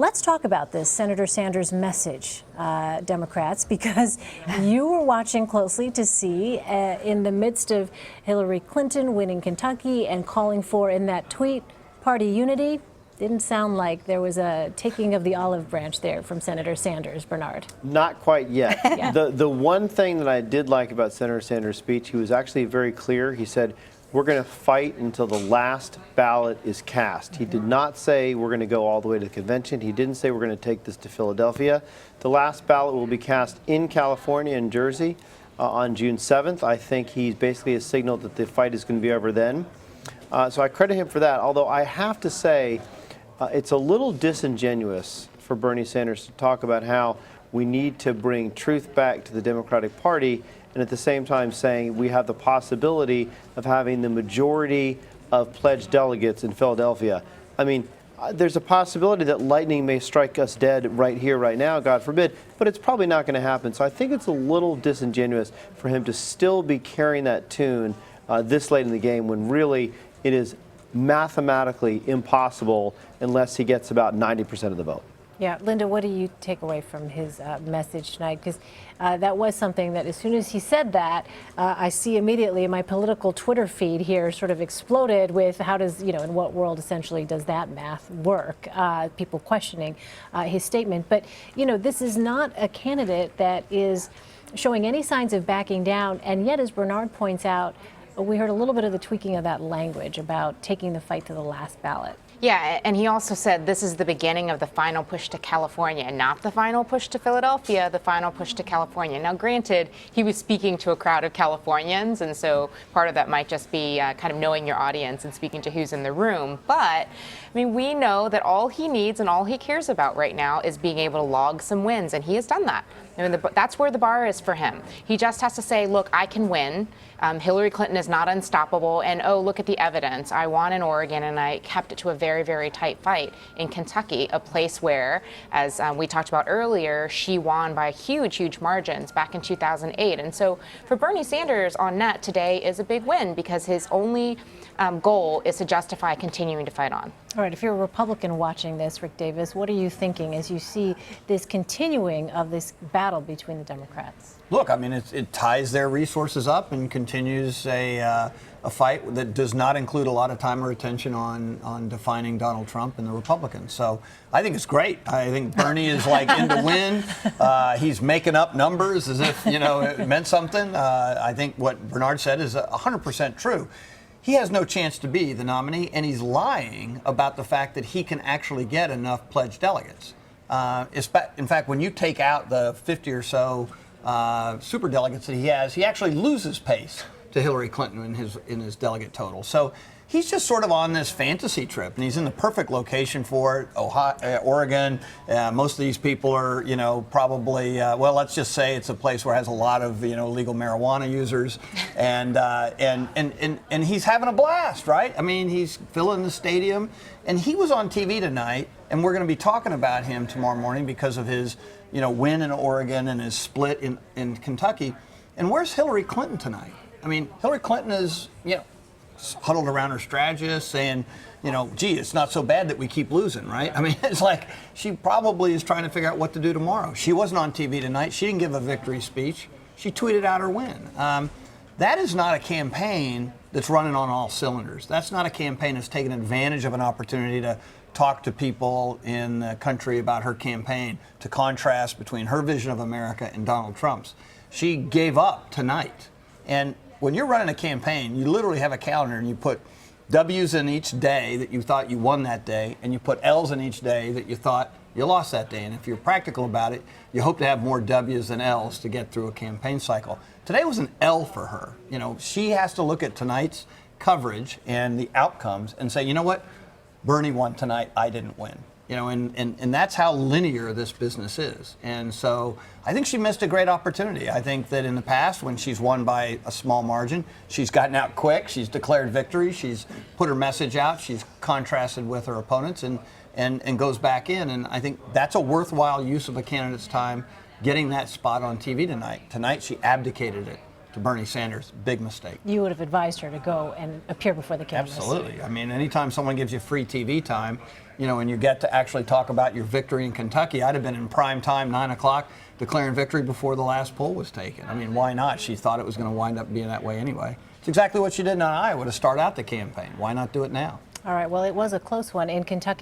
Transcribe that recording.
let's talk about this Senator Sanders' message, Democrats, because you were watching closely to see in the midst of Hillary Clinton winning Kentucky and calling for, in that tweet, party unity. Didn't sound like there was a taking of the olive branch there from Senator Sanders, Bernard. Not quite yet. Yeah. The one thing that I did like about Senator Sanders' speech, he was actually very clear. He said, we're going to fight until the last ballot is cast. He did not say we're going to go all the way to the convention. He didn't say we're going to take this to Philadelphia. The last ballot will be cast in California and Jersey on June 7th. I think he basically has signaled that the fight is going to be over then. So I credit him for that, although I have to say, it's a little disingenuous for Bernie Sanders to talk about how we need to bring truth back to the Democratic Party, and at the same time saying we have the possibility of having the majority of pledged delegates in Philadelphia. I mean, there's a possibility that lightning may strike us dead right here, right now, God forbid, but it's probably not going to happen. So I think it's a little disingenuous for him to still be carrying that tune this late in the game when really it is mathematically impossible unless he gets about 90% of the vote. Yeah, Linda, what do you take away from his message tonight? Because that was something that as soon as he said that, I see immediately in my political Twitter feed here sort of exploded with how does, in what world essentially does that math work? People questioning his statement. But, this is not a candidate that is showing any signs of backing down. And yet, as Bernard points out, we heard a little bit of the tweaking of that language about taking the fight to the last ballot. Yeah, and he also said this is the beginning of the final push to California, not the final push to Philadelphia, the final push to California. Now, granted, he was speaking to a crowd of Californians, and so part of that might just be kind of knowing your audience and speaking to who's in the room. But, we know that all he needs and all he cares about right now is being able to log some wins, and he has done that. That's where the bar is for him. He just has to say, look, I can win. Hillary Clinton is not unstoppable. And, oh, look at the evidence. I won in Oregon, and I kept it to a very, very tight fight in Kentucky, a place where, as we talked about earlier, she won by huge, huge margins back in 2008. And so for Bernie Sanders on net today is a big win because his only goal is to justify continuing to fight on. All right, if you're a Republican watching this, Rick Davis, what are you thinking as you see this continuing of this battle between the Democrats? Look, it ties their resources up and continues a fight that does not include a lot of time or attention on defining Donald Trump and the Republicans. So I think it's great. I think Bernie is in to win. He's making up numbers as if, it meant something. I think what Bernard said is 100% true. He has no chance to be the nominee, and he's lying about the fact that he can actually get enough pledged delegates. In fact, when you take out the 50 or so superdelegates that he has, he actually loses pace to Hillary Clinton in his delegate total. So he's just sort of on this fantasy trip, and he's in the perfect location for it. Oregon. Most of these people are, probably. Let's just say it's a place where it has a lot of, legal marijuana users, and he's having a blast, right? He's filling the stadium, and he was on TV tonight, and we're going to be talking about him tomorrow morning because of his, win in Oregon and his split in Kentucky. And where's Hillary Clinton tonight? Hillary Clinton is, huddled around her strategist saying, gee, it's not so bad that we keep losing, right? It's like she probably is trying to figure out what to do tomorrow. She wasn't on TV tonight. She didn't give a victory speech. She tweeted out her win. That is not a campaign that's running on all cylinders. That's not a campaign that's taking advantage of an opportunity to talk to people in the country about her campaign, to contrast between her vision of America and Donald Trump's. She gave up tonight. And when you're running a campaign, you literally have a calendar and you put W's in each day that you thought you won that day, and you put L's in each day that you thought you lost that day. And if you're practical about it, you hope to have more W's than L's to get through a campaign cycle. Today was an L for her. She has to look at tonight's coverage and the outcomes and say, you know what? Bernie won tonight, I didn't win. And that's how linear this business is. And so I think she missed a great opportunity. I think that in the past, when she's won by a small margin, she's gotten out quick, she's declared victory, she's put her message out, she's contrasted with her opponents and goes back in. And I think that's a worthwhile use of a candidate's time, getting that spot on TV tonight. Tonight, she abdicated it. to Bernie Sanders. Big mistake. You would have advised her to go and appear before the cameras. Absolutely. I mean, anytime someone gives you free TV time, you know, and you get to actually talk about your victory in Kentucky, I'd have been in prime time, 9 o'clock, declaring victory before the last poll was taken. I mean, why not? She thought it was going to wind up being that way anyway. It's exactly what she did in Iowa to start out the campaign. Why not do it now? All right, well, it was a close one in Kentucky.